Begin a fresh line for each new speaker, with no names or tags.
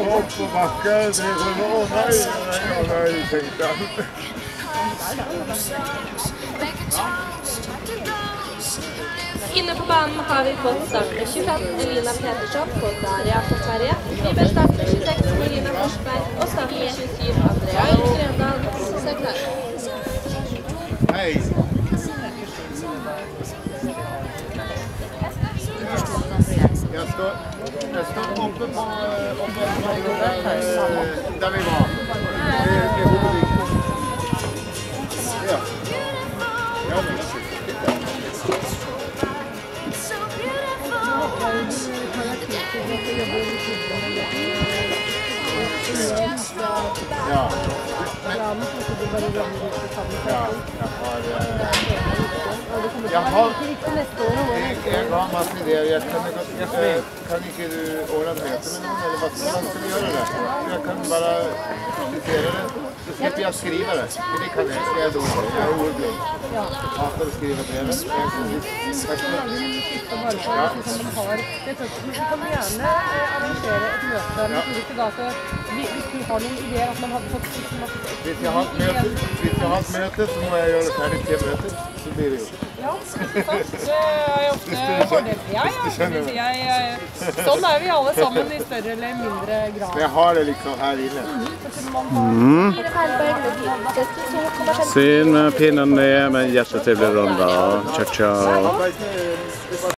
Opp på bakke, det sånn, nei, tenkte han.
Inne på banen har vi fått starter 25 Elina Petersson på Daria fra Sverige. Vi bør starter 26 Marina Forsberg og starter 27 Andrea Grøndal. Se klar.
Hei. Jeg står oppe på der vi var. Ja. Ja, men ja. Jeg har masse ideer. Kan ikke du ordne møte med noen, eller hva skal vi gjøre det? Jeg kan bare diskutere det. Så slipper jeg skrive det. Det kan jeg. Jeg er ordblind. Jeg hater å skrive brevet. Vi kan gjerne arrangere et møte, men ikke da så hvis du har noen ideer at man hadde fått masse... Hvis jeg har et møte, så må jeg gjøre det ferdig til møtet, så blir det jo. Ja, det er jo ofte fordel. Ja. Sånn er vi alle sammen i større eller mindre grad. Jeg har det liksom her inne.
Syn med pinnen ned med en jättetrevlig runda. Ciao, ciao.